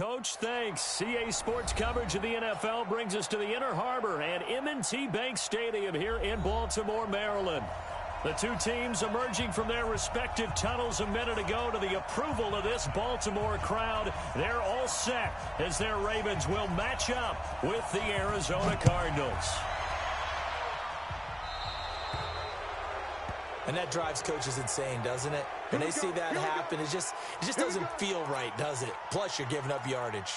Coach. Thanks. CA Sports coverage of the NFL brings us to the Inner Harbor and M&T Bank Stadium here in Baltimore, Maryland. The two teams emerging from their respective tunnels a minute ago to the approval of this Baltimore crowd. They're all set as their Ravens will match up with the Arizona Cardinals. And that drives coaches insane, doesn't it? When they see that happen, it just doesn't feel right, does it? Plus, you're giving up yardage.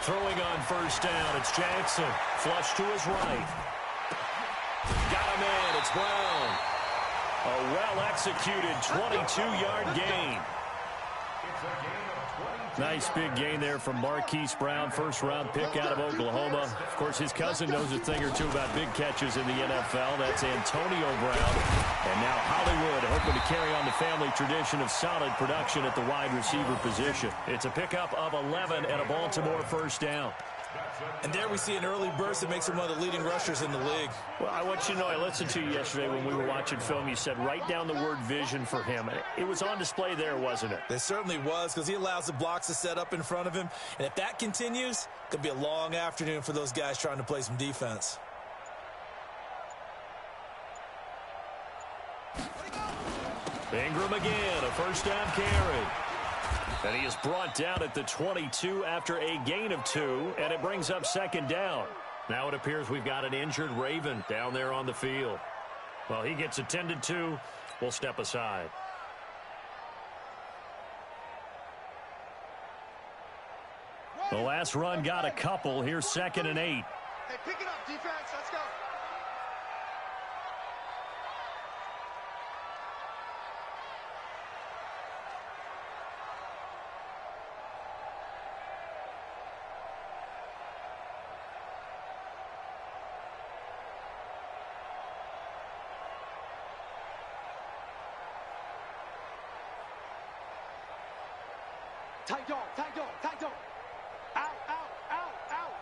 Throwing on first down, it's Jackson. Flush to his right. Got him in, it's Brown. A well-executed 22-yard gain. Nice big gain there from Marquise Brown, first-round pick out of Oklahoma. Of course, his cousin knows a thing or two about big catches in the NFL. That's Antonio Brown. And now Hollywood hoping to carry on the family tradition of solid production at the wide receiver position. It's a pickup of 11 and a Baltimore first down. And there we see an early burst that makes him one of the leading rushers in the league. Well, I want you to know, I listened to you yesterday when we were watching film. You said write down the word vision for him. It was on display there, wasn't it? It certainly was, because he allows the blocks to set up in front of him. And if that continues, it could be a long afternoon for those guys trying to play some defense. Ingram again, a first down carry. And he is brought down at the 22 after a gain of 2, and it brings up second down. Now it appears we've got an injured Raven down there on the field. Well, he gets attended to. We'll step aside. The last run got a couple. Here's 2nd and 8. Hey, pick it up, defense. Let's go. Tight dog, tight dog, tight dog. Out, out, out, out.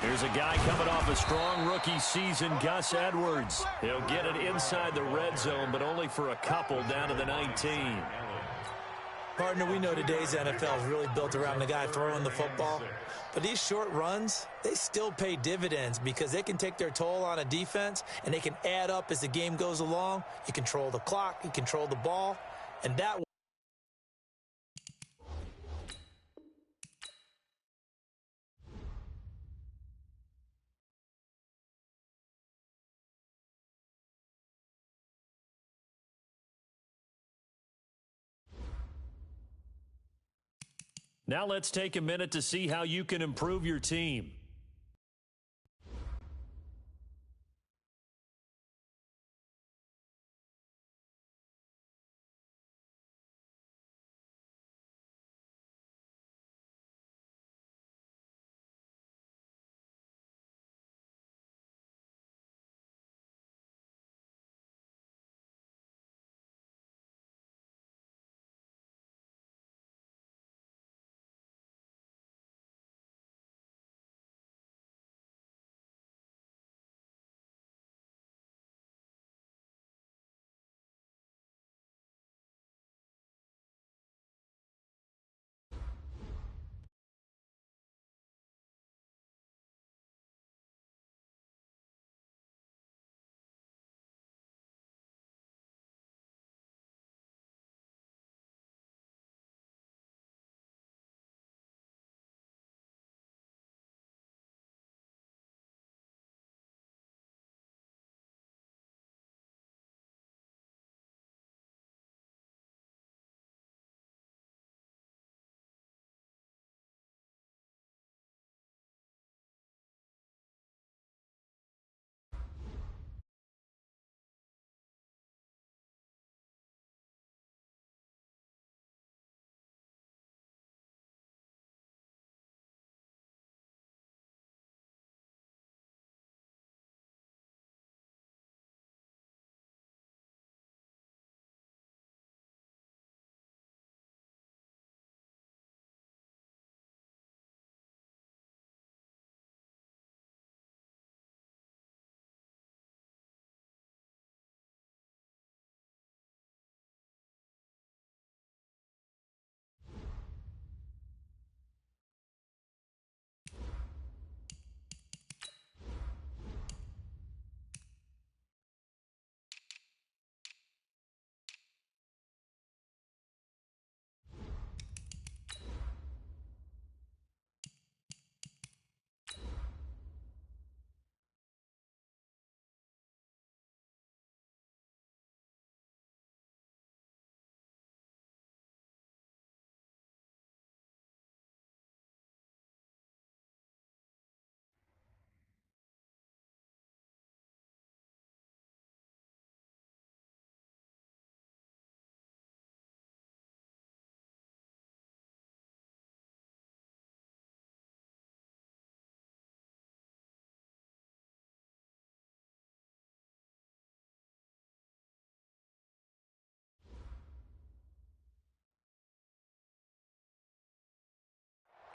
Here's a guy coming off a strong rookie season, Gus Edwards. He'll get it inside the red zone, but only for a couple down to the 19. Partner, we know today's NFL is really built around the guy throwing the football. But these short runs, they still pay dividends because they can take their toll on a defense, and they can add up as the game goes along. You control the clock, you control the ball, and that Now let's take a minute to see how you can improve your team.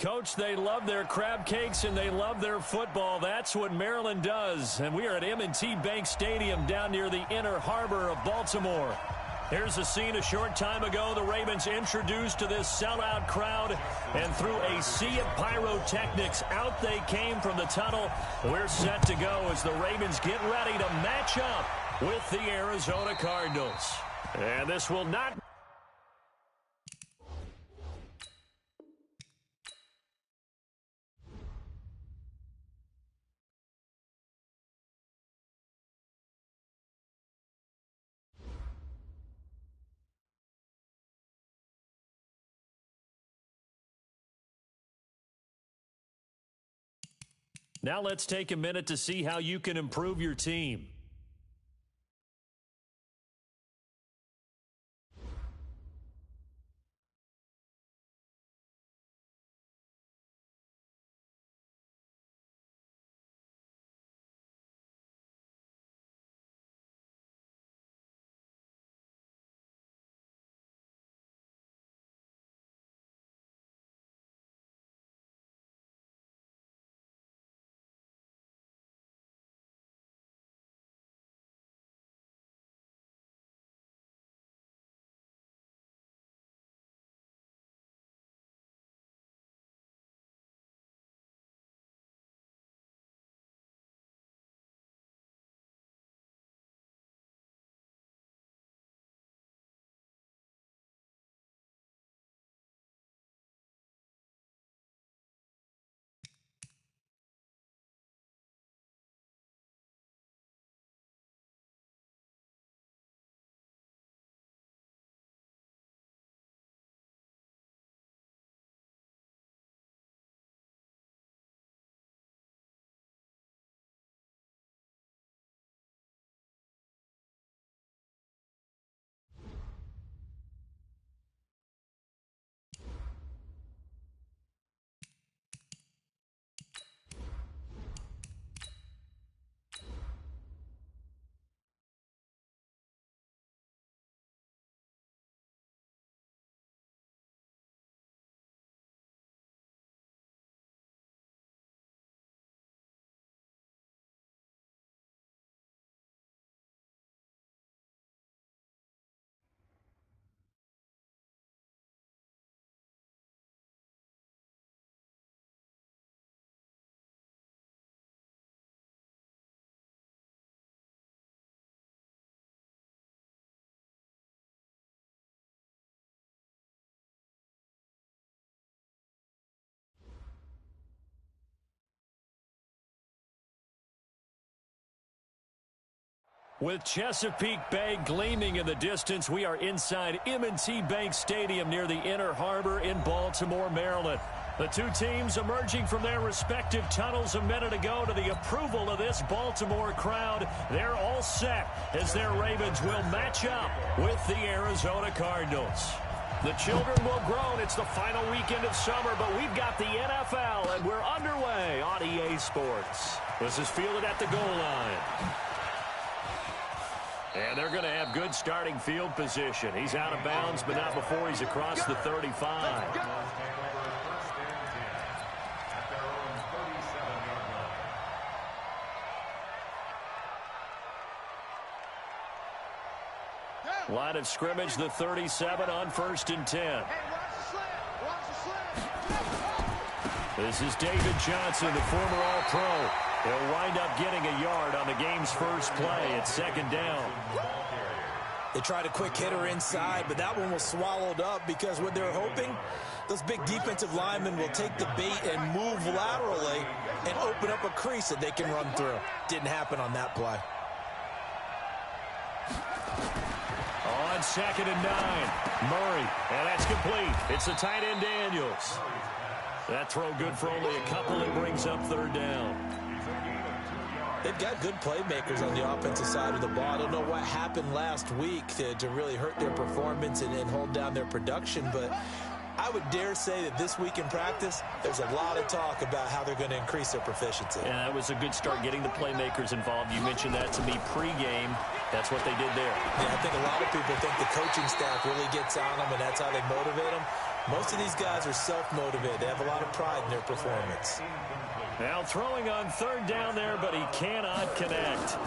Coach, they love their crab cakes and they love their football. That's what Maryland does. And we are at M&T Bank Stadium down near the Inner Harbor of Baltimore. Here's a scene a short time ago. The Ravens introduced to this sellout crowd, and through a sea of pyrotechnics, out they came from the tunnel. We're set to go as the Ravens get ready to match up with the Arizona Cardinals. And this will not... Now let's take a minute to see how you can improve your team. With Chesapeake Bay gleaming in the distance, we are inside M&T Bank Stadium near the Inner Harbor in Baltimore, Maryland. The two teams emerging from their respective tunnels a minute ago to the approval of this Baltimore crowd. They're all set as their Ravens will match up with the Arizona Cardinals. The children will groan. It's the final weekend of summer, but we've got the NFL, and we're underway on EA Sports. This is fielded at the goal line. And they're going to have good starting field position. He's out of bounds, but not before he's across the 35. Line of scrimmage, the 37 on 1st and 10. This is David Johnson, the former All-Pro. He'll wind up getting a yard on the game's first play. It's 2nd down. They tried a quick hitter inside, but that one was swallowed up because what they're hoping, those big defensive linemen will take the bait and move laterally and open up a crease that they can run through. Didn't happen on that play. On 2nd and 9, Murray, and that's complete. It's the tight end Daniels. That throw good for only a couple and brings up 3rd down. They've got good playmakers on the offensive side of the ball. I don't know what happened last week to really hurt their performance and hold down their production, but I would dare say that this week in practice, there's a lot of talk about how they're going to increase their proficiency. Yeah, that was a good start getting the playmakers involved. You mentioned that to me pregame. That's what they did there. Yeah, I think a lot of people think the coaching staff really gets on them, and that's how they motivate them. Most of these guys are self-motivated. They have a lot of pride in their performance. Now throwing on third down there, but he cannot connect.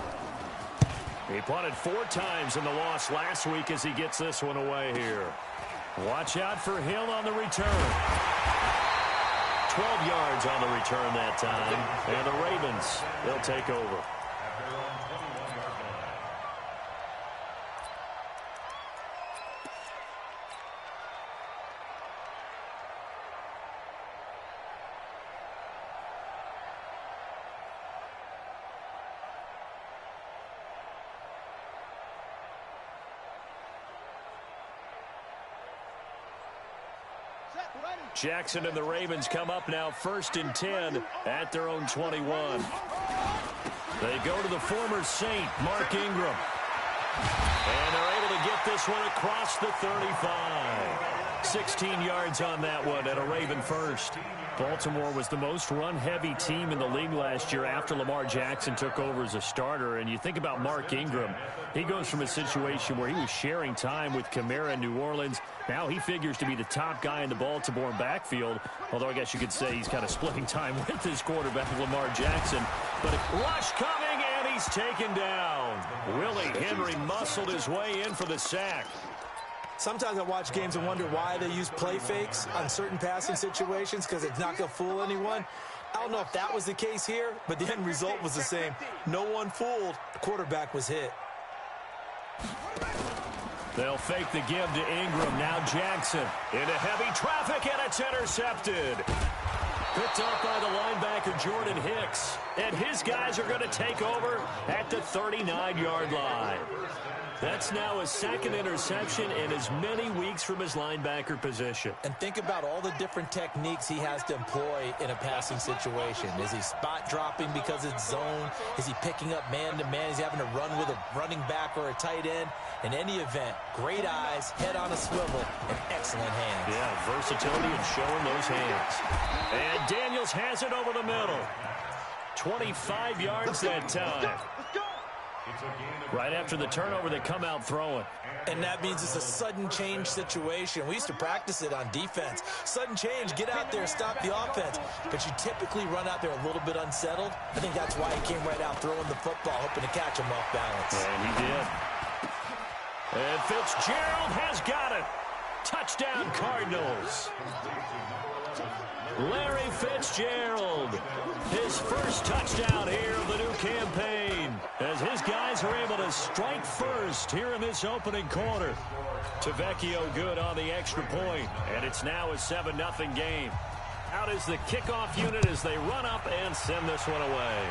He punted 4 times in the loss last week as he gets this one away here. Watch out for Hill on the return. 12 yards on the return that time. And the Ravens, they'll take over. Jackson and the Ravens come up now 1st and 10 at their own 21. They go to the former Saint, Mark Ingram. And they're able to get this one across the 35. 16 yards on that one and a Raven first. Baltimore was the most run-heavy team in the league last year after Lamar Jackson took over as a starter. And you think about Mark Ingram, he goes from a situation where he was sharing time with Kamara in New Orleans. Now he figures to be the top guy in the Baltimore backfield, although I guess you could say he's kind of splitting time with his quarterback, Lamar Jackson. But a rush coming, and he's taken down. Willie Henry muscled his way in for the sack. Sometimes I watch games and wonder why they use play fakes on certain passing situations, because it's not going to fool anyone. I don't know if that was the case here, but the end result was the same. No one fooled. The quarterback was hit. They'll fake the give to Ingram. Now Jackson into heavy traffic, and it's intercepted. Picked up by the linebacker, Jordan Hicks. And his guys are going to take over at the 39-yard line. That's now his 2nd interception in as many weeks from his linebacker position. And think about all the different techniques he has to employ in a passing situation. Is he spot dropping because it's zone? Is he picking up man-to-man? Is he having to run with a running back or a tight end? In any event, great eyes, head on a swivel, and excellent hands. Yeah, versatility and showing those hands. And Daniels has it over the middle. 25 yards that time. Right after the turnover, they come out throwing. And that means it's a sudden change situation. We used to practice it on defense. Sudden change, get out there, stop the offense. But you typically run out there a little bit unsettled. I think that's why he came right out throwing the football, hoping to catch him off balance. And he did. And Fitzgerald has got it. Touchdown, Cardinals. Larry Fitzgerald, his first touchdown here of the new campaign, as his guys are able to strike first here in this opening quarter. Tavecchio good on the extra point, and it's now a 7-0 game. Out is the kickoff unit as they run up and send this one away.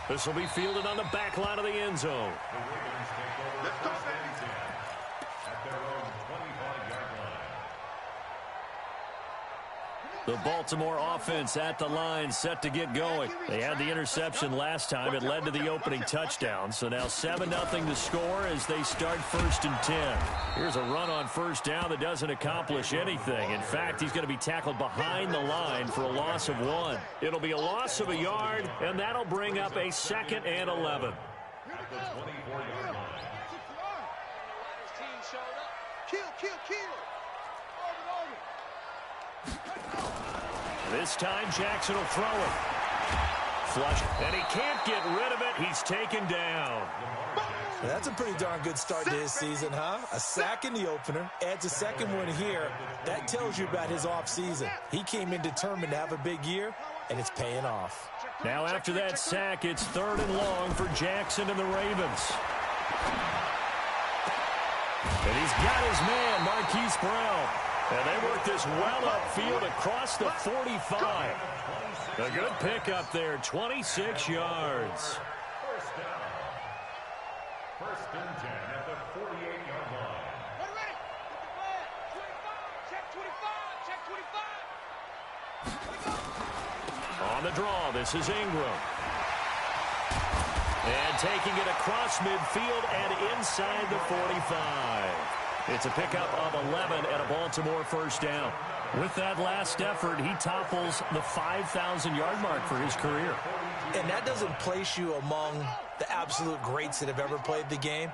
This will be fielded on the back line of the end zone. The Baltimore offense at the line, set to get going. They had the interception last time. It led to the opening touchdown. So now 7-0 to score as they start 1st and 10. Here's a run on first down that doesn't accomplish anything. In fact, he's going to be tackled behind the line for a loss of 1. It'll be a loss of a yard, and that'll bring up a 2nd and 11. This time, Jackson will throw it. Flush, and he can't get rid of it. He's taken down. That's a pretty darn good start to his season, huh? A sack in the opener, adds a 2nd one here. That tells you about his offseason. He came in determined to have a big year, and it's paying off. Now after that sack, it's 3rd and long for Jackson and the Ravens. And he's got his man, Marquise Brown. And they work this well upfield across the 45. A good pickup there, 26 yards. First and 10 at the 48-yard line. Ready? Check 25. On the draw, this is Ingram. And taking it across midfield and inside the 45. It's a pickup of 11 and a Baltimore first down. With that last effort, he topples the 5,000-yard mark for his career. And that doesn't place you among the absolute greats that have ever played the game.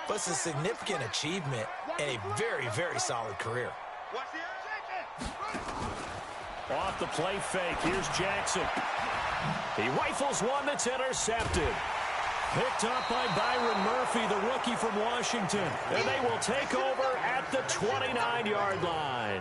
but it's a significant achievement and a very, very solid career. Watch the interception. Off the play fake, here's Jackson. He rifles one that's intercepted. Picked up by Byron Murphy, the rookie from Washington. And they will take over at the 29-yard line.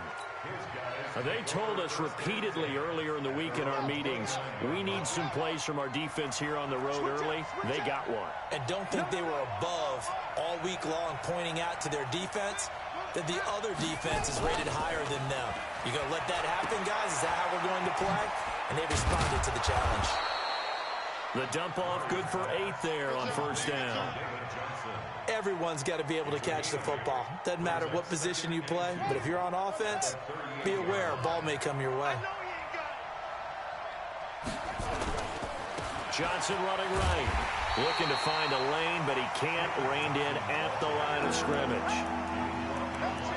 They told us repeatedly earlier in the week in our meetings, we need some plays from our defense here on the road early. They got one. And don't think they were above all week long pointing out to their defense that the other defense is rated higher than them. You going to let that happen, guys? Is that how we're going to play? And they responded to the challenge. The dump off good for 8 there on first down. Everyone's got to be able to catch the football. Doesn't matter what position you play, but if you're on offense, be aware a ball may come your way. Johnson running right. Looking to find a lane, but he can't. Reined in at the line of scrimmage.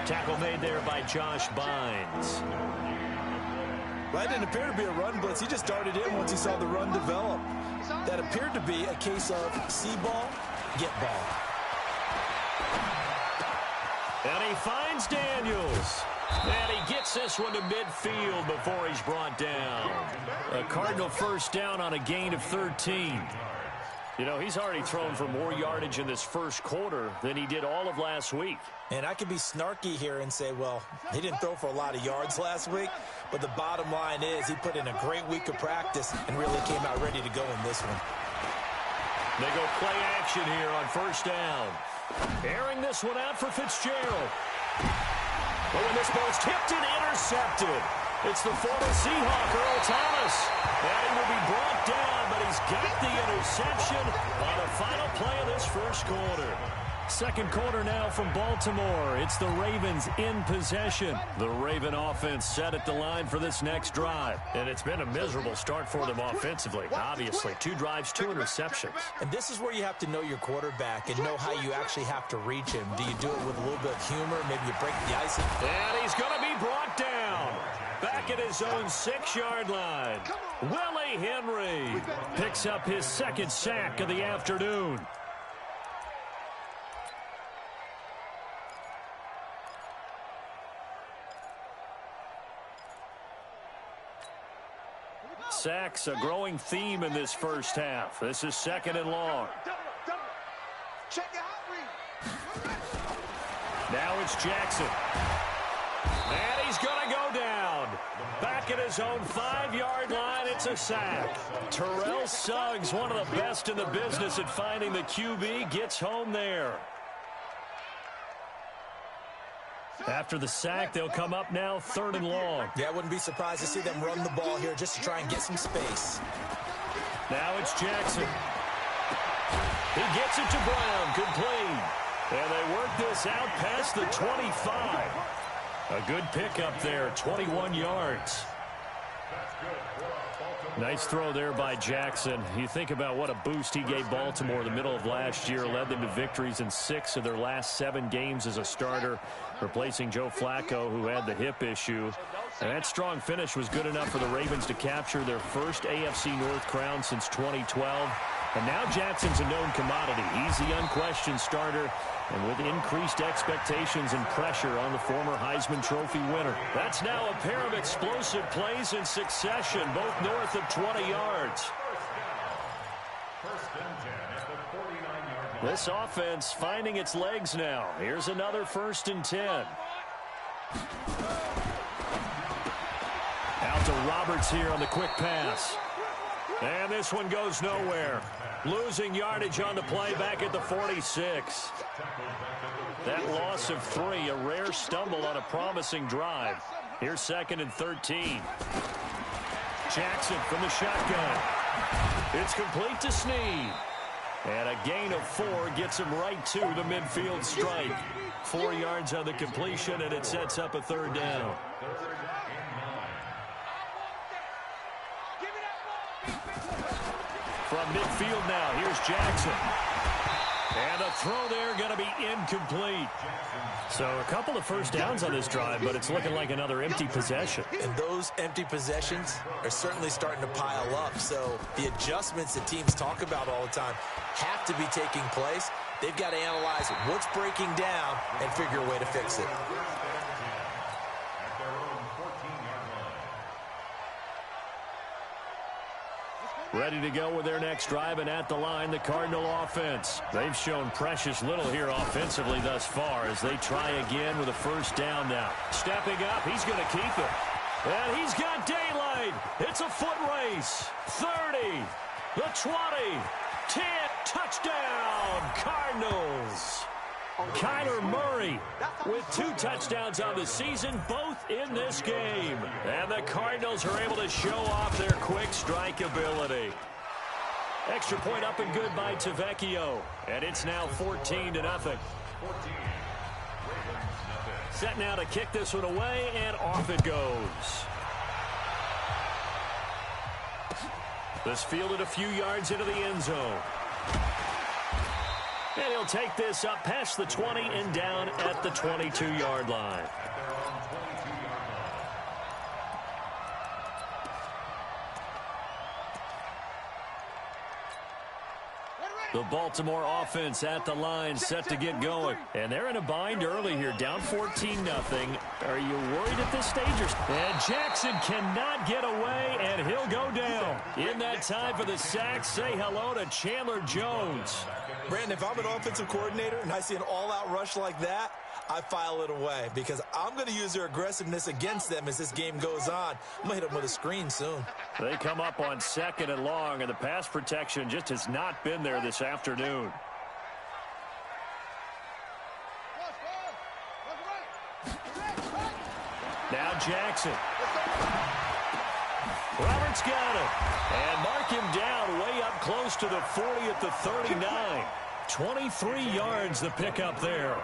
Tackle made there by Josh Bynes. That didn't appear to be a run blitz. He just darted in once he saw the run develop. That appeared to be a case of see ball, get ball. And he finds Daniels. And he gets this one to midfield before he's brought down. A Cardinal first down on a gain of 13. You know, he's already thrown for more yardage in this first quarter than he did all of last week. And I could be snarky here and say, well, he didn't throw for a lot of yards last week. But the bottom line is he put in a great week of practice and really came out ready to go in this one. They go play action here on first down. Airing this one out for Fitzgerald. But when this ball's tipped and intercepted, it's the former Seahawk, Earl Thomas. And he will be brought down, but he's got the interception on the final play of this first quarter. Second quarter now from Baltimore. It's the Ravens in possession. The Raven offense set at the line for this next drive. And it's been a miserable start for them offensively. Obviously, 2 drives, 2 interceptions. And this is where you have to know your quarterback and know how you actually have to reach him. Do you do it with a little bit of humor? Maybe you break the ice. And he's going to be brought down. Back at his own 6-yard line. Willie Henry picks up his second sack of the afternoon. Sacks, a growing theme in this first half. This is second and long. Check it out, read. Now it's Jackson. And he's going to go down. Back at his own 5-yard line, it's a sack. Terrell Suggs, one of the best in the business at finding the QB, gets home there. After the sack, they'll come up now 3rd and long. Yeah, I wouldn't be surprised to see them run the ball here just to try and get some space. Now it's Jackson. He gets it to Brown, complete. And they work this out past the 25. A good pickup there, 21 yards. Nice throw there by Jackson. You think about what a boost he gave Baltimore in the middle of last year, led them to victories in 6 of their last 7 games as a starter, replacing Joe Flacco, who had the hip issue. And that strong finish was good enough for the Ravens to capture their first AFC North crown since 2012. And now Jackson's a known commodity. He's the unquestioned starter, and with increased expectations and pressure on the former Heisman Trophy winner. That's now a pair of explosive plays in succession, both north of 20 yards. This offense finding its legs now. Here's another 1st and 10. Out to Roberts here on the quick pass. And this one goes nowhere. Losing yardage on the play back at the 46. That loss of 3, a rare stumble on a promising drive. Here's 2nd and 13. Jackson from the shotgun. It's complete to Snead. And a gain of 4 gets him right to the midfield strike. 4 yards on the completion, and it sets up a 3rd down. From midfield now, here's Jackson. And a throw there going to be incomplete. So a couple of first downs on this drive, but it's looking like another empty possession. And those empty possessions are certainly starting to pile up. So the adjustments that teams talk about all the time have to be taking place they've got to analyze what's breaking down and figure a way to fix it. Ready to go with their next drive, and at the line, the Cardinal offense. They've shown precious little here offensively thus far as they try again with a first down now. Stepping up, he's going to keep it. And he's got daylight. It's a foot race. 30, the 20, 10, touchdown, Cardinals. Kyler Murray with 2 touchdowns on the season, both in this game. And the Cardinals are able to show off their quick strike ability. Extra point up and good by Tavecchio. And it's now 14-0. Set now to kick this one away, and off it goes. This fielded a few yards into the end zone. And he'll take this up past the 20 and down at the 22-yard line. The Baltimore offense at the line, set to get going. And they're in a bind early here, down 14-0. Are you worried at this stage? And Jackson cannot get away, and he'll go down. In that time for the sack, say hello to Chandler Jones. Brandon, if I'm an offensive coordinator and I see an all-out rush like that, I file it away because I'm going to use their aggressiveness against them as this game goes on. I'm going to hit them with a screen soon. They come up on 2nd and long, and the pass protection just has not been there this afternoon. Now Jackson. Roberts got it. And mark him down way up close to the 40 at the 39. 23 yards the pickup there.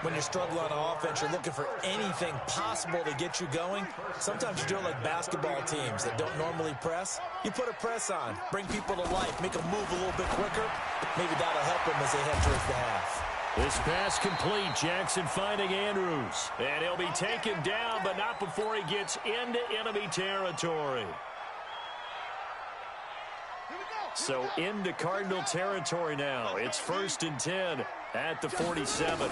When you struggle on offense, you're looking for anything possible to get you going. Sometimes you do it like basketball teams that don't normally press. You put a press on, bring people to life, make them move a little bit quicker. Maybe that'll help them as they head towards the half. This pass complete. Jackson finding Andrews. And he'll be taken down, but not before he gets into enemy territory. So into Cardinal territory now. It's 1st and 10 at the 47.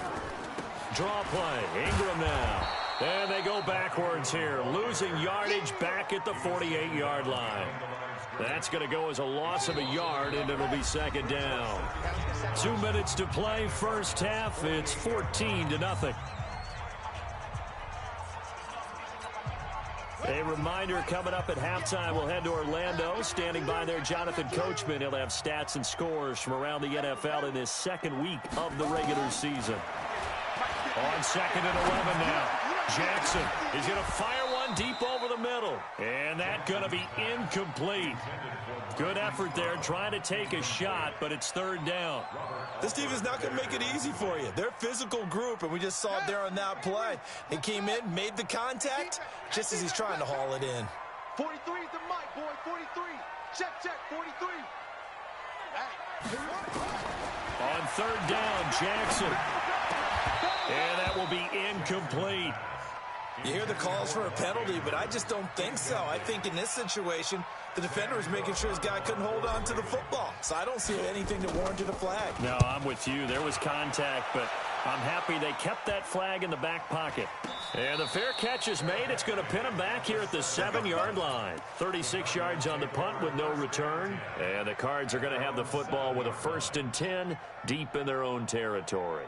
Draw play. Ingram now. And they go backwards here. Losing yardage back at the 48-yard line. That's going to go as a loss of a yard, and it'll be 2nd down. 2 minutes to play, first half. It's 14-0. A reminder coming up at halftime, we'll head to Orlando. Standing by there, Jonathan Coachman. He'll have stats and scores from around the NFL in this 2nd week of the regular season. On 2nd and 11 now. Jackson is going to fire one deep over the middle. And that's going to be incomplete. Good effort there, trying to take a shot, but it's 3rd down. This team is not going to make it easy for you. They're a physical group, and we just saw it there on that play. He came in, made the contact, just as he's trying to haul it in. 43 is the mic, boy. 43. Check, 43. On 3rd down, Jackson. And that will be incomplete. You hear the calls for a penalty, but I just don't think so. I think in this situation, the defender was making sure his guy couldn't hold on to the football. So I don't see anything that warranted a flag. No, I'm with you. There was contact, but I'm happy they kept that flag in the back pocket. And the fair catch is made. It's going to pin him back here at the 7-yard line. 36 yards on the punt with no return. And the Cards are going to have the football with a 1st and 10 deep in their own territory.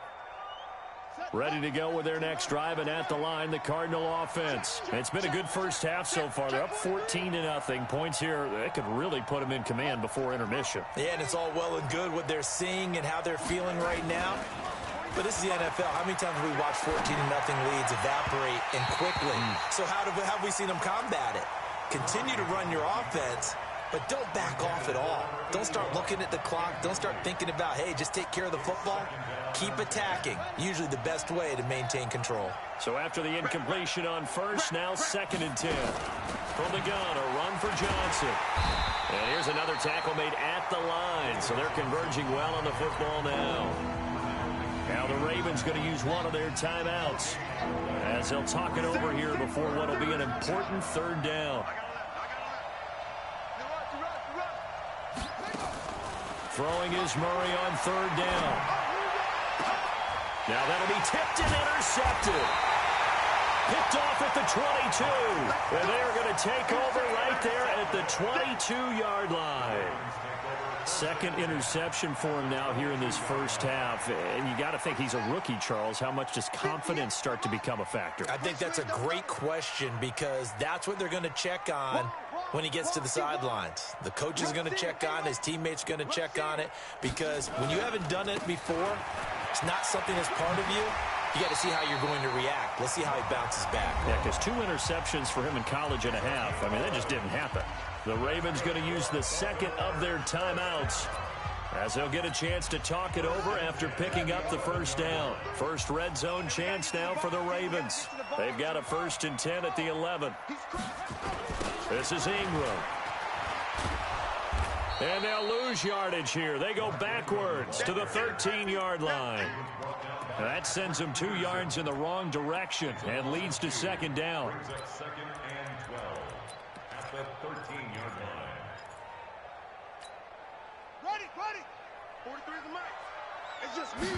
Ready to go with their next drive, and at the line, the Cardinal offense. It's been a good first half so far. They're up 14-0. Points here, they could really put them in command before intermission. Yeah, and it's all well and good what they're seeing and how they're feeling right now. But this is the NFL. How many times have we watched 14-0 leads evaporate and quickly? So how have we seen them combat it? Continue to run your offense, but don't back off at all. Don't start looking at the clock. Don't start thinking about, hey, just take care of the football. Keep attacking. Usually the best way to maintain control. So after the incompletion on 1st, now 2nd and 10. From the gun, a run for Johnson. And here's another tackle made at the line. So they're converging well on the football now. Now the Ravens going to use one of their timeouts as they'll talk it over here before what will be an important 3rd down. Throwing is Murray on third down. Now that'll be tipped and intercepted. Picked off at the 22. And they're going to take over right there at the 22-yard line. Second interception for him now here in this first half. And you got to think he's a rookie, Charles. How much does confidence start to become a factor? I think that's a great question because that's what they're going to check on when he gets to the sidelines. The coach is going to check on it. His teammates going to check on it because when you haven't done it before, it's not something that's part of you. You got to see how you're going to react. Let's see how he bounces back. Yeah, because 2 interceptions for him in college and a half. I mean, that just didn't happen. The Ravens going to use the second of their timeouts as they'll get a chance to talk it over after picking up the first down. First red zone chance now for the Ravens. They've got a 1st and 10 at the 11. This is Ingram. And they'll lose yardage here. They go backwards to the 13-yard line. That sends them 2 yards in the wrong direction and leads to second down. Second and 12 at the 13-yard line. Ready. 43 is the mic. It's just me.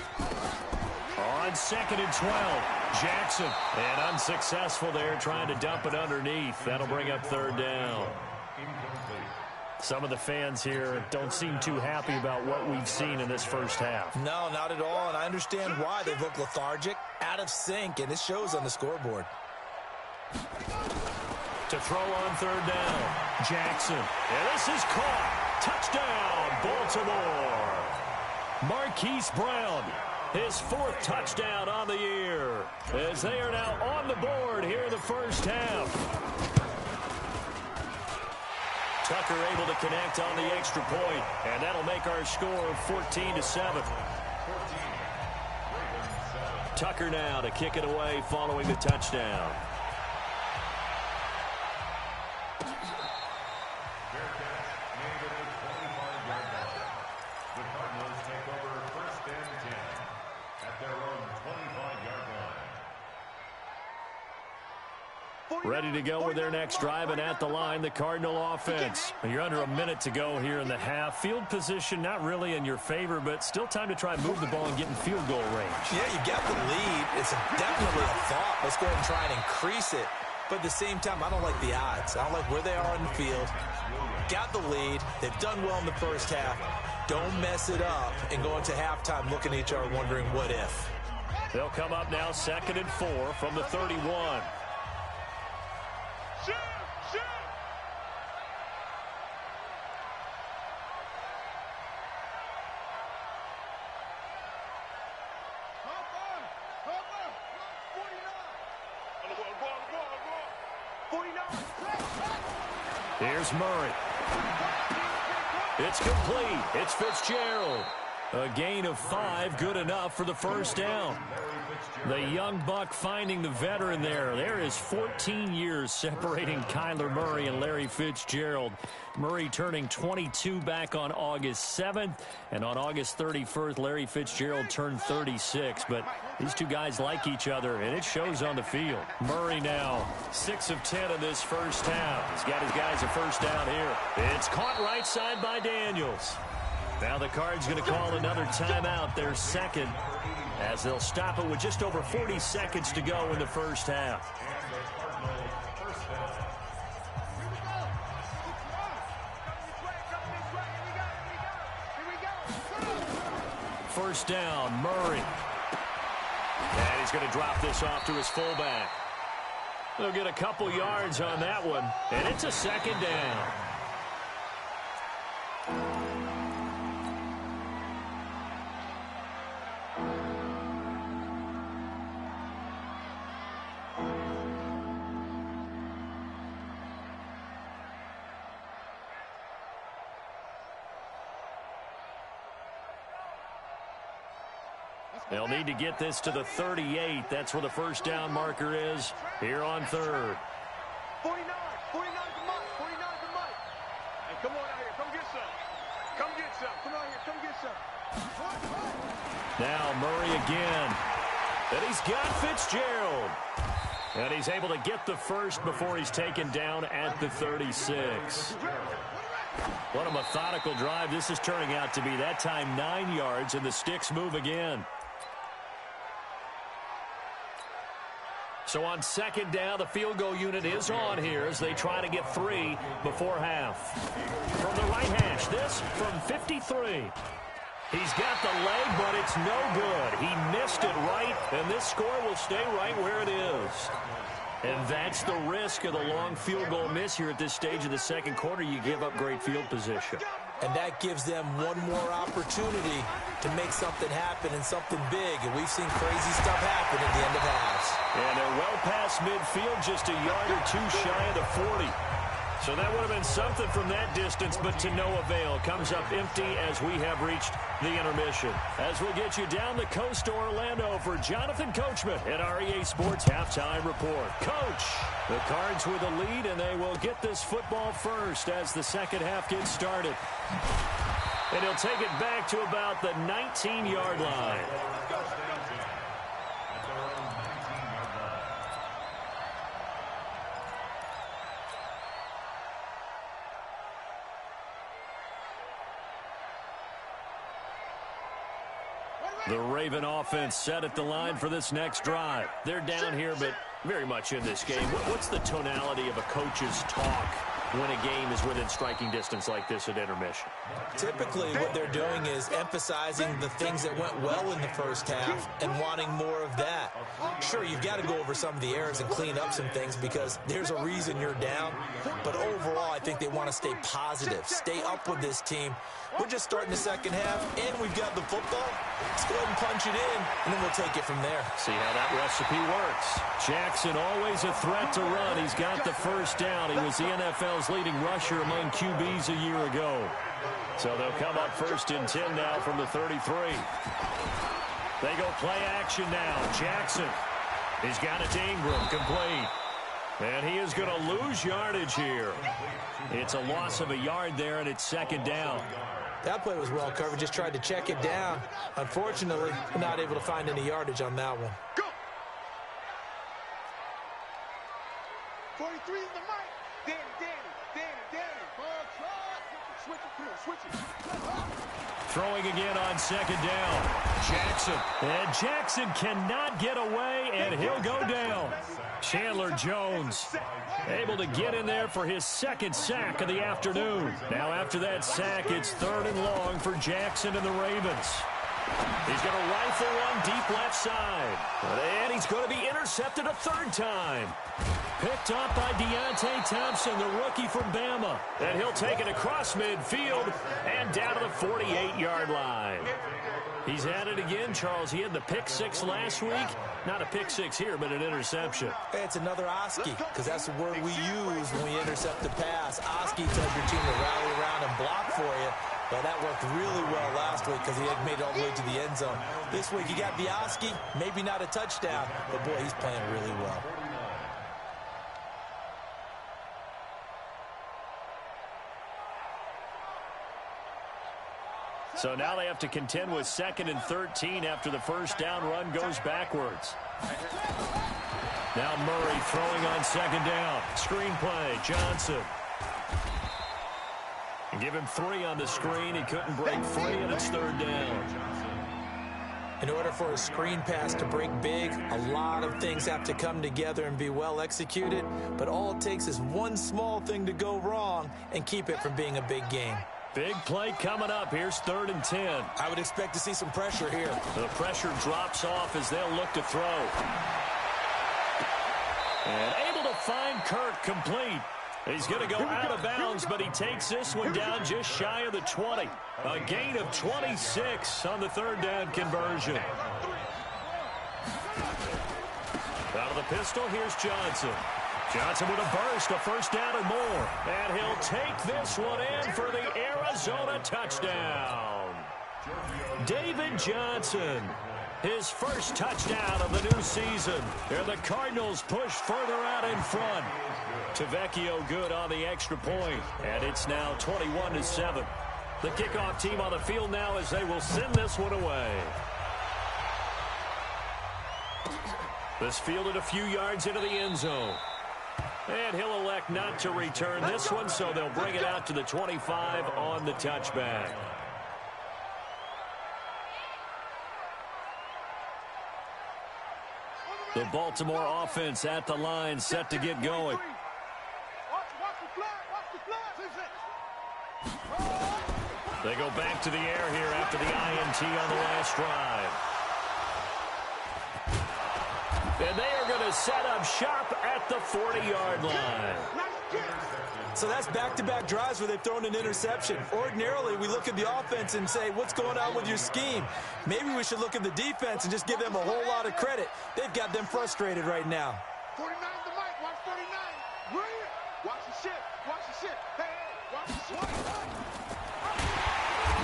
On 2nd and 12, Jackson. And unsuccessful there trying to dump it underneath. That'll bring up third down. Some of the fans here don't seem too happy about what we've seen in this first half. No, not at all, and I understand why. They look lethargic, out of sync, and it shows on the scoreboard. To throw on third down, Jackson. And this is caught. Touchdown, Baltimore. Marquise Brown, his 4th touchdown on the year, as they are now on the board here in the first half. Tucker able to connect on the extra point, and that'll make our score 14-7. Tucker now to kick it away following the touchdown. The Cardinals take over 1st and 10 at their own 25-yard line. Ready to go with their next drive, and at the line, the Cardinal offense. You're under a minute to go here in the half. Field position not really in your favor, but still time to try and move the ball and get in field goal range. Yeah, you got the lead. It's definitely a thought. Let's go ahead and try and increase it. But at the same time, I don't like the odds. I don't like where they are on the field. Got the lead. They've done well in the first half. Don't mess it up and go into halftime looking at each other wondering what if. They'll come up now 2nd and 4 from the 31. Shoot! Here's Murray. It's complete. It's Fitzgerald. A gain of 5, good enough for the first down. The young buck finding the veteran there. There is 14 years separating Kyler Murray and Larry Fitzgerald. Murray turning 22 back on August 7th. And on August 31st, Larry Fitzgerald turned 36. But these two guys like each other, and it shows on the field. Murray now 6 of 10 in this first half. He's got his guys a first down here. It's caught right side by Daniels. Now the Cards going to call another timeout, their second, as they'll stop it with just over 40 seconds to go in the first half. First down, Murray. And he's going to drop this off to his fullback. They'll get a couple yards on that one, and it's a second down. They'll need to get this to the 38. That's where the first down marker is here on third. 49 the mic. 49 the mic. Hey, come on out here. Come get some. Come get some. Come out here. Come get some. Now Murray again. And he's got Fitzgerald. And he's able to get the first before he's taken down at the 36. What a methodical drive this is turning out to be. That time 9 yards, and the sticks move again. So on second down, the field goal unit is on here as they try to get 3 before half. From the right hash, this from 53. He's got the leg, but it's no good. He missed it right, and this score will stay right where it is. And that's the risk of the long field goal miss here at this stage of the second quarter. You give up great field position. And that gives them one more opportunity to make something happen and something big. And we've seen crazy stuff happen at the end of halves. And they're well past midfield, just a yard or two shy of the 40. So that would have been something from that distance, but to no avail. Comes up empty as we have reached the intermission. As we'll get you down the coast to Orlando for Jonathan Coachman at our EA Sports Halftime Report. Coach, the Cards with a lead, and they will get this football first as the second half gets started. And he'll take it back to about the 19-yard line. The Raven offense set at the line for this next drive. They're down here, but very much in this game. What's the tonality of a coach's talk when a game is within striking distance like this at intermission? Typically, what they're doing is emphasizing the things that went well in the first half and wanting more of that. Sure, you've got to go over some of the errors and clean up some things because there's a reason you're down. But overall, I think they want to stay positive, stay up with this team. We're just starting the second half, and we've got the football. Let's go ahead and punch it in, and then we'll take it from there. See how that recipe works. Jackson always a threat to run. He's got the first down. He was the NFL's leading rusher among QBs a year ago. So they'll come up first and 10 now from the 33. They go play action now. Jackson. He's got it to Ingram, complete. And he is going to lose yardage here. It's a loss of a yard there, and it's second down. That play was well covered. Just tried to check it down. Unfortunately, we're not able to find any yardage on that one. Go! 43 is the mic. Danny. Switch it, come on, switch it. Throwing again on second down. Jackson. And Jackson cannot get away, and he'll go down. Chandler Jones able to get in there for his second sack of the afternoon. Now after that sack, it's third and long for Jackson and the Ravens. He's going to rifle one deep left side. And he's going to be intercepted a third time. Picked up by Deontay Thompson, the rookie from Bama. And he'll take it across midfield and down to the 48-yard line. He's at it again, Charles. He had the pick six last week. Not a pick six here, but an interception. It's another Oski, because that's the word we use when we intercept the pass. Oski tells your team to rally around and block for you. But that worked really well last week because he had made it all the way to the end zone. This week, you got the Oski, maybe not a touchdown, but boy, he's playing really well. So now they have to contend with 2nd and 13 after the first down run goes backwards. Now Murray throwing on second down. Screen play, Johnson. And give him 3 on the screen. He couldn't break free, and it's third down. In order for a screen pass to break big, a lot of things have to come together and be well executed. But all it takes is one small thing to go wrong and keep it from being a big game. Big play coming up. Here's 3rd and 10. I would expect to see some pressure here. The pressure drops off as they'll look to throw. And able to find Kirk complete. He's going to go out of bounds, but he takes this one down just shy of the 20. A gain of 26 on the third down conversion. Out of the pistol, here's Johnson. Johnson with a burst, a first down and more. And he'll take this one in for the Arizona touchdown. David Johnson, his first touchdown of the new season. And the Cardinals push further out in front. Tavecchio good on the extra point. And it's now 21-7. The kickoff team on the field now as they will send this one away. This fielded a few yards into the end zone. And he'll elect not to return this one, so they'll bring it out to the 25 on the touchback. The Baltimore offense at the line, set to get going. They go back to the air here after the INT on the last drive. And they are going to set up shop at the 40-yard line. So that's back-to-back drives where they've thrown an interception. Ordinarily, we look at the offense and say, what's going on with your scheme? Maybe we should look at the defense and just give them a whole lot of credit. They've got them frustrated right now. 49 the mic. Watch 49. Right here. Watch the shit. Watch the shit. Hey, watch the shit.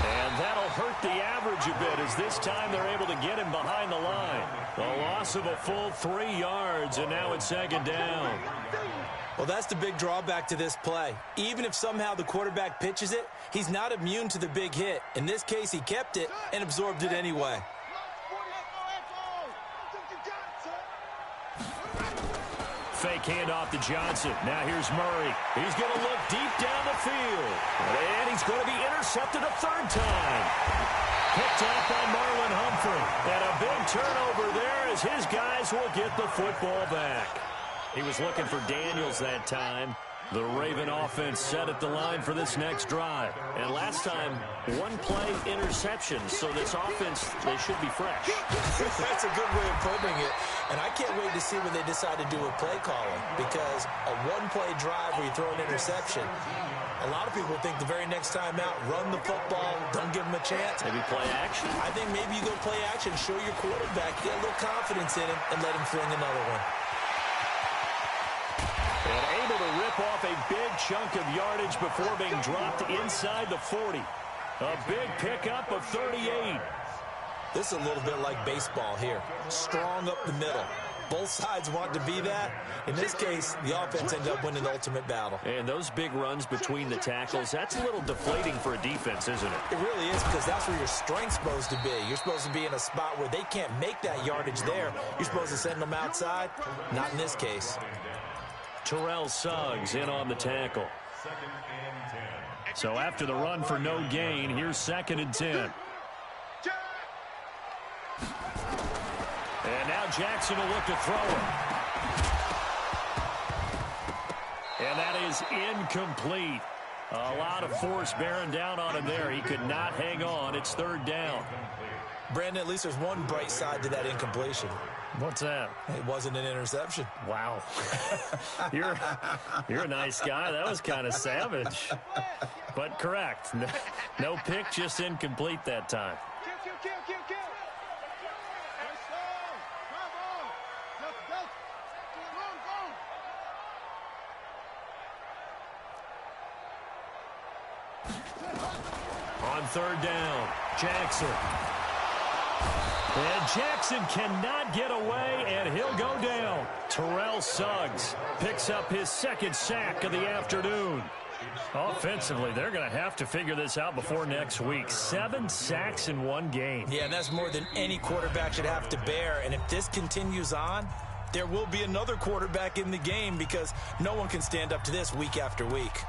And that'll hurt the average a bit as this time they're able to get him behind the line. A loss of a full 3 yards, and now it's second down. Well, that's the big drawback to this play. Even if somehow the quarterback pitches it, he's not immune to the big hit. In this case, he kept it and absorbed it anyway. Fake handoff to Johnson. Now here's Murray. He's going to look deep down the field. And he's going to be intercepted a third time. Picked off by Marlon Humphrey. And a big turnover there as his guys will get the football back. He was looking for Daniels that time. The Raven offense set at the line for this next drive. And last time, one-play interception. So this offense, they should be fresh. That's a good way of putting it. And I can't wait to see what they decide to do with play calling. Because a one-play drive where you throw an interception, a lot of people think the very next time out, run the football, don't give them a chance. Maybe play action? I think maybe you go play action, show your quarterback, get a little confidence in him, and let him fling another one. And able to rip off a big chunk of yardage before being dropped inside the 40. A big pickup of 38. This is a little bit like baseball here. Strong up the middle. Both sides want to be that. In this case, the offense ended up winning the ultimate battle. And those big runs between the tackles, that's a little deflating for a defense, isn't it? It really is, because that's where your strength's supposed to be. You're supposed to be in a spot where they can't make that yardage there. You're supposed to send them outside. Not in this case. Terrell Suggs in on the tackle. So after the run for no gain, here's 2nd and 10. And now Jackson will look to throw it. And that is incomplete. A lot of force bearing down on him there. He could not hang on. It's 3rd down. Brandon, at least there's one bright side to that incompletion. What's that? It wasn't an interception. Wow. You're a nice guy. That was kind of savage. But correct. No pick, just incomplete that time. Kill. On 3rd down, Jackson. And Jackson cannot get away, and he'll go down. Terrell Suggs picks up his 2nd sack of the afternoon. Offensively, they're going to have to figure this out before next week. 7 sacks in one game. Yeah, and that's more than any quarterback should have to bear. And if this continues on, there will be another quarterback in the game, because no one can stand up to this week after week.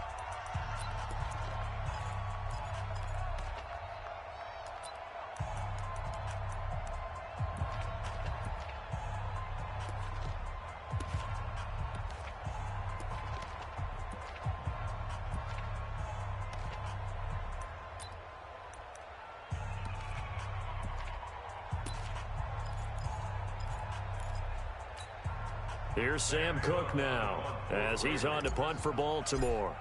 Here's Sam Cook now as he's on to punt for Baltimore.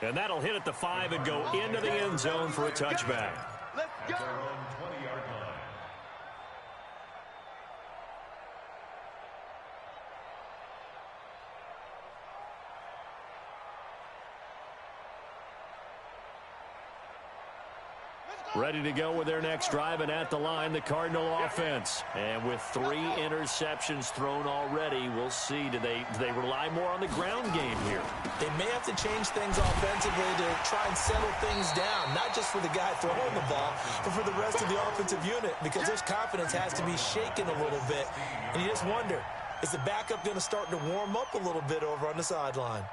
And that'll hit at the 5 and go into the end zone for a touchback. Let's go. Let's go. Ready to go with their next drive, and at the line, the Cardinal offense. And with 3 interceptions thrown already, we'll see. Do they rely more on the ground game here? They may have to change things offensively to try and settle things down, not just for the guy throwing the ball, but for the rest of the offensive unit, because their confidence has to be shaken a little bit. And you just wonder, is the backup going to start to warm up a little bit over on the sideline?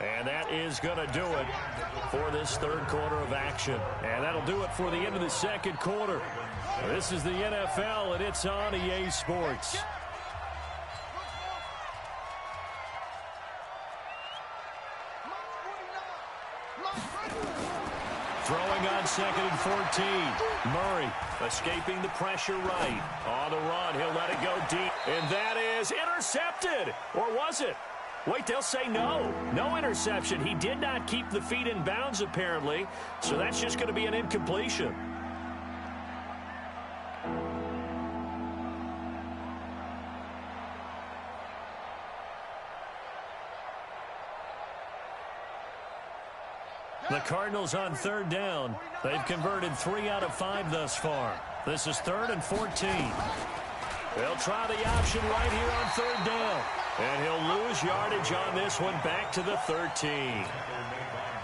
And that is going to do it for this third quarter of action. And that'll do it for the end of the second quarter. This is the NFL, and it's on EA Sports. Throwing on 2nd and 14. Murray escaping the pressure right. On the run, he'll let it go deep. And that is intercepted. Or was it? Wait, they'll say no. No interception. He did not keep the feet in bounds, apparently. So that's just going to be an incompletion. The Cardinals on 3rd down. They've converted 3 out of 5 thus far. This is 3rd and 14. They'll try the option right here on 3rd down. And he'll lose yardage on this one, back to the 13.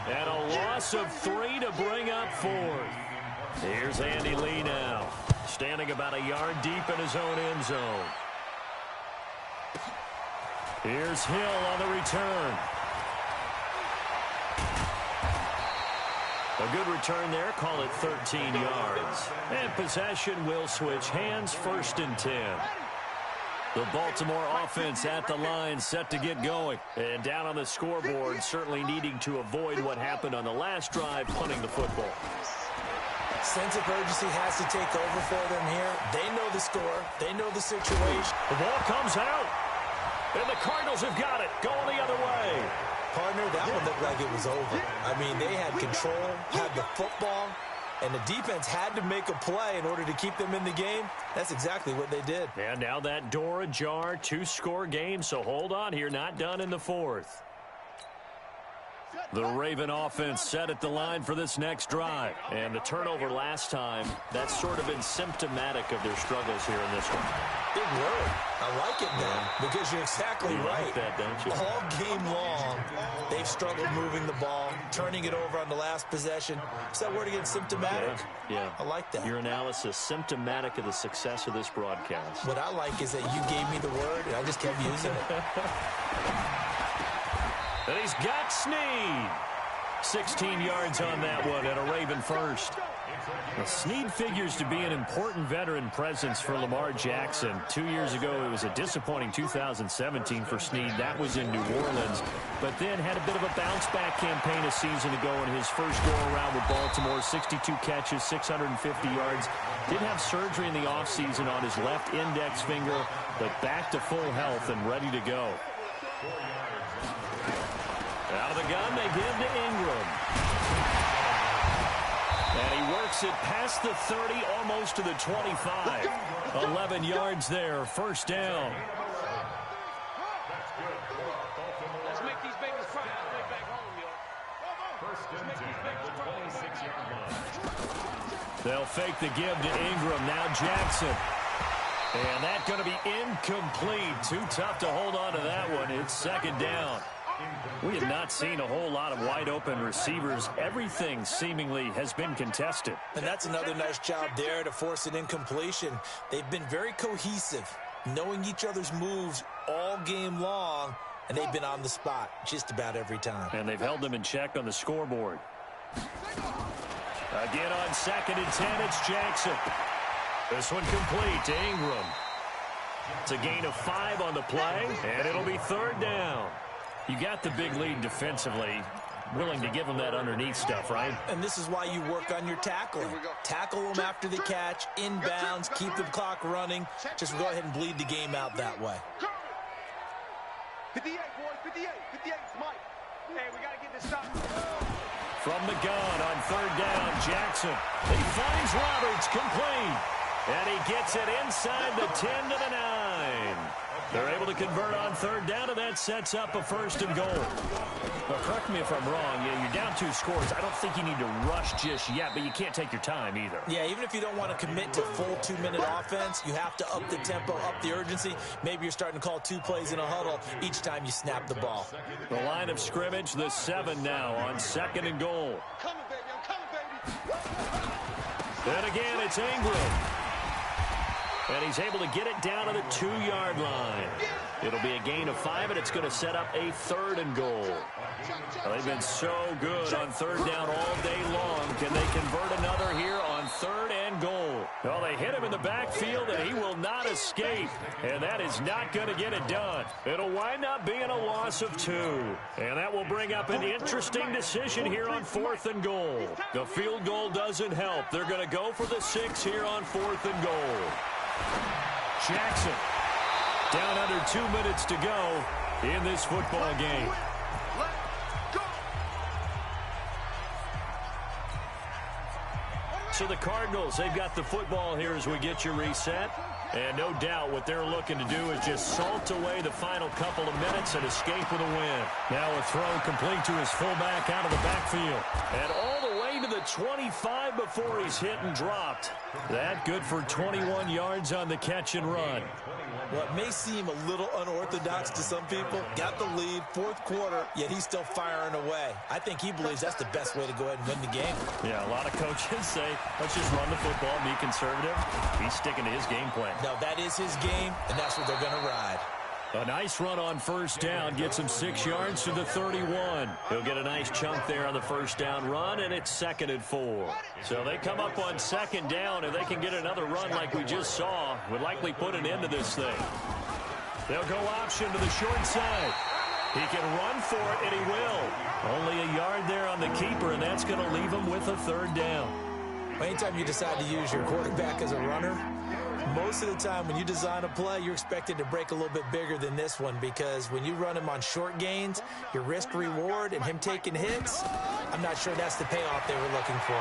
And a loss of 3 to bring up 4th. Here's Andy Lee now, standing about a yard deep in his own end zone. Here's Hill on the return. A good return there, call it 13 yards. And possession will switch hands, 1st and 10. The Baltimore offense at the line, set to get going. And down on the scoreboard, certainly needing to avoid what happened on the last drive, punting the football. Sense of urgency has to take over for them here. They know the score. They know the situation. The ball comes out. And the Cardinals have got it, going the other way. Partner, that one looked like it was over. I mean, they had control, had the football, and the defense had to make a play in order to keep them in the game. That's exactly what they did. And now that door ajar, 2-score game, so hold on here, not done in the 4th. The Raven offense set at the line for this next drive. And the turnover last time, that's sort of been symptomatic of their struggles here in this one. Big word. I like it now, because you're exactly right. Like that, don't you? All game long, they've struggled moving the ball, turning it over on the last possession. Is that word again, symptomatic? Yeah. I like that. Your analysis, symptomatic of the success of this broadcast. What I like is that you gave me the word, and I just kept using it. And he's got Snead. 16 yards on that one, and a Raven first. Now, Snead figures to be an important veteran presence for Lamar Jackson. 2 years ago, it was a disappointing 2017 for Snead. That was in New Orleans. But then had a bit of a bounce-back campaign a season ago in his first go-around with Baltimore. 62 catches, 650 yards. Did have surgery in the offseason on his left index finger, but back to full health and ready to go. Out of the gun, they give to Ingram. And he works it past the 30, almost to the 25. 11 yards there, 1st down. Let's make these babies cry on the way back home, yo. 1st and 10 at the 26-yard line. They'll fake the give to Ingram. Now Jackson. And that's going to be incomplete. Too tough to hold on to that one. It's 2nd down. We have not seen a whole lot of wide-open receivers. Everything seemingly has been contested. And that's another nice job there to force an incompletion. They've been very cohesive, knowing each other's moves all game long, and they've been on the spot just about every time. And they've held them in check on the scoreboard. Again on 2nd and 10, it's Jackson. This one complete to Ingram. It's a gain of 5 on the play, and it'll be 3rd down. You got the big lead defensively, willing to give them that underneath stuff, right? And this is why you work on your tackling. Tackle them after the catch, inbounds, keep the clock running. Just go ahead and bleed the game out that way. 58, boys, 58, 58, Mike. Hey, we got to get this stop. From the gun on 3rd down, Jackson. He finds Roberts, complete. And he gets it inside the 10 to the 9. They're able to convert on third down, and that sets up a 1st and goal. Well, correct me if I'm wrong. Yeah, you're down 2 scores. I don't think you need to rush just yet, but you can't take your time either. Yeah, even if you don't want to commit to full 2-minute offense, you have to up the tempo, up the urgency. Maybe you're starting to call 2 plays in a huddle each time you snap the ball. The line of scrimmage, the 7 now on 2nd and goal. Coming, baby. I'm coming, baby. And again, it's Ingram. And he's able to get it down to the 2-yard line. It'll be a gain of 5, and it's going to set up a 3rd and goal. Well, they've been so good on 3rd down all day long. Can they convert another here on 3rd and goal? Well, they hit him in the backfield, and he will not escape. And that is not going to get it done. It'll wind up being a loss of 2. And that will bring up an interesting decision here on 4th and goal. The field goal doesn't help. They're going to go for the 6 here on 4th and goal. Jackson down under 2 minutes to go in this football game. So the Cardinals, they've got the football here as we get you reset. And no doubt what they're looking to do is just salt away the final couple of minutes and escape with a win. Now a throw complete to his fullback out of the backfield. And all the way to the 25 before he's hit and dropped. That good for 21 yards on the catch and run. Well, it may seem a little unorthodox to some people. Got the lead, 4th quarter, yet he's still firing away. I think he believes that's the best way to go ahead and win the game. Yeah, a lot of coaches say, let's just run the football, be conservative. He's sticking to his game plan. No, that is his game, and that's what they're going to ride. A nice run on 1st down, gets him 6 yards to the 31. He'll get a nice chunk there on the 1st down run, and it's 2nd and 4. So they come up on 2nd down, and they can get another run like we just saw. Would likely put an end to this thing. They'll go option to the short side. He can run for it, and he will. Only a yard there on the keeper, and that's going to leave him with a 3rd down. Anytime you decide to use your quarterback as a runner, most of the time when you design a play, you're expected to break a little bit bigger than this one, because when you run him on short gains, your risk-reward and him taking hits, I'm not sure that's the payoff they were looking for.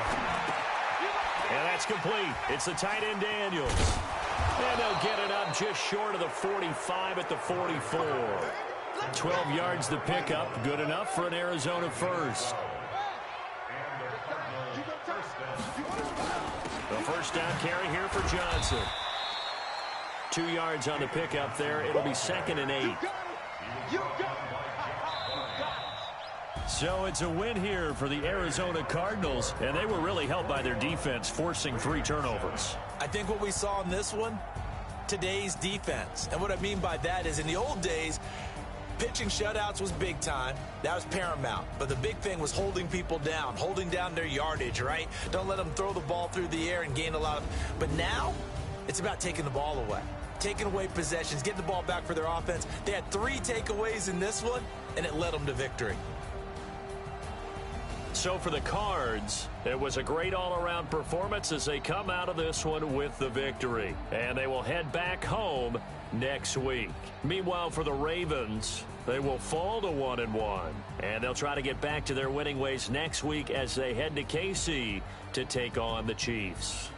And that's complete. It's the tight end Daniels. And they'll get it up just short of the 45 at the 44. 12 yards to pick up. Good enough for an Arizona 1st. The 1st down carry here for Johnson. 2 yards on the pickup there. It'll be 2nd and 8. So it's a win here for the Arizona Cardinals, and they were really helped by their defense, forcing 3 turnovers. I think what we saw in this one, today's defense. And what I mean by that is in the old days, pitching shutouts was big time. That was paramount. But the big thing was holding people down, holding down their yardage, right? Don't let them throw the ball through the air and gain a lot of... But now, it's about taking the ball away. Taking away possessions, getting the ball back for their offense. They had 3 takeaways in this one, and it led them to victory. So for the Cards, it was a great all-around performance as they come out of this one with the victory. And they will head back home next week. Meanwhile, for the Ravens, they will fall to 1-1. And they'll try to get back to their winning ways next week as they head to KC to take on the Chiefs.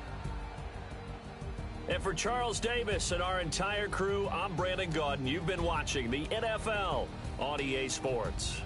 And for Charles Davis and our entire crew, I'm Brandon Gaudin. You've been watching the NFL on EA Sports.